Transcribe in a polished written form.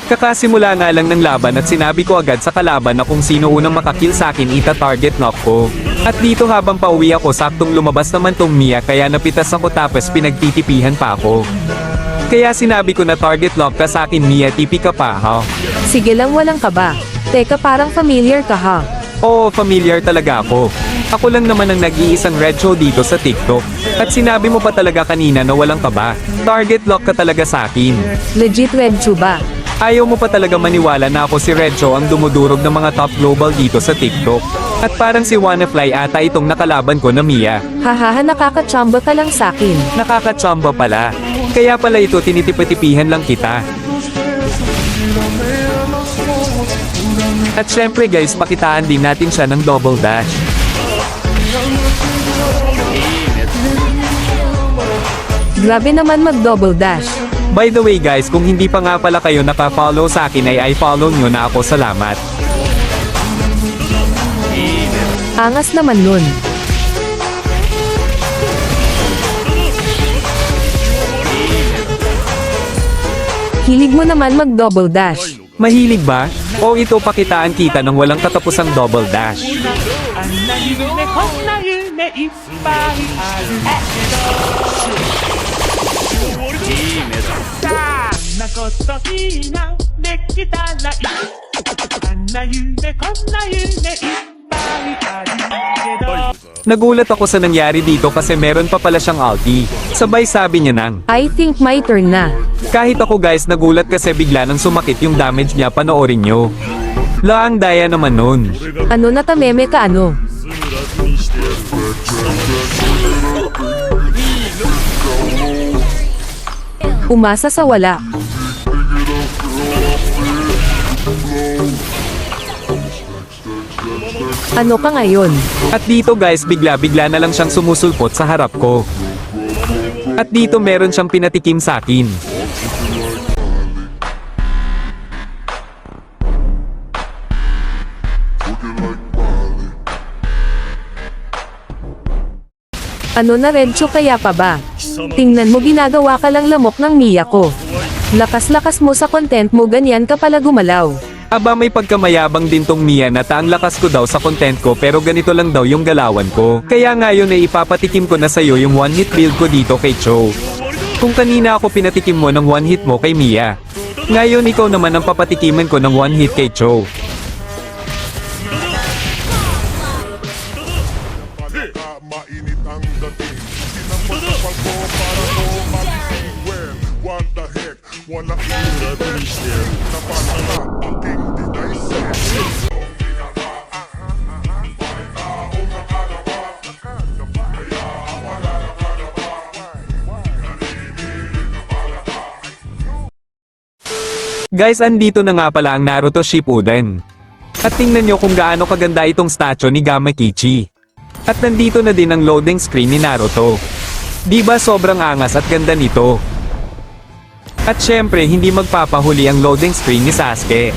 Kakasimula nga lang ng laban at sinabi ko agad sa kalaban na kung sino unang makakill sa akin ita-target knock ko. At dito habang pauwi ako saktong lumabas naman tong Mia kaya napitas ako tapos pinagtitipihan pa ako. Kaya sinabi ko na target lock ka sa akin Mia, tipi ka pa ha? Sige lang, walang kaba. Teka, parang familiar ka ha? Oo, familiar talaga ako. Ako lang naman ang nag-iisang red show dito sa TikTok. At sinabi mo pa talaga kanina na walang kaba. Target lock ka talaga sa akin. Legit red ba? Ayaw mo pa talaga maniwala na ako si Redjo ang dumudurog ng mga top global dito sa TikTok. At parang si Wannafly ata itong nakalaban ko na Mia. Hahaha, nakakachamba ka lang sakin. Nakakachamba pala. Kaya pala ito tinitipatipihan lang kita. At syempre guys, pakitaan din natin siya ng double dash. Grabe naman mag-double dash. By the way guys, kung hindi pa nga pala kayo naka-follow sa akin ay follow nyo na ako, salamat. Angas naman nun. Hilig mo naman mag-double dash. Mahilig ba? O ito pakitaan kita ng walang katapusang double dash. あんな夢こんな夢いっぱいあるけどいい目ださあんなこといいなできたらいいあんな夢こんな夢いっぱいあるけど Nagulat ako sa nangyari dito kasi meron pa pala siyang ulti. Sabay sabi niya nang, I think my turn na. kahit ako guys nagulat kasi bigla nang sumakit yung damage niya, panoorin nyo. Laang daya naman nun. Ano na tameme ka ano? Umasa sa wala. Ano ka ngayon? At dito guys, bigla-bigla na lang siyang sumusulpot sa harap ko. At dito meron siyang pinatikim sa akin. Ano na Redcho, kaya pa ba? Tingnan mo, ginagawa ka lang lamok ng Mia ko. Lakas-lakas mo sa content mo, ganyan ka pala gumalaw. Aba, may pagkamayabang din tong Mia na ang lakas ko daw sa content ko pero ganito lang daw yung galawan ko. Kaya ngayon ay ipapatikim ko na sa'yo yung one hit build ko dito kay Cho. Kung kanina ako pinatikim mo ng one hit mo kay Mia, ngayon ikaw naman ang papatikiman ko ng one hit kay Cho. Mainit ang dating Sinamagpapal ko para mo magising. Well, what the heck, walang incident Napasama aking dinaisip. Guys, andito na nga pala ang Naruto Shippuden. At tingnan nyo kung gaano kaganda itong statue ni Gamakichi. At nandito na din ang loading screen ni Naruto. Diba sobrang angas at ganda nito? At syempre hindi magpapahuli ang loading screen ni Sasuke.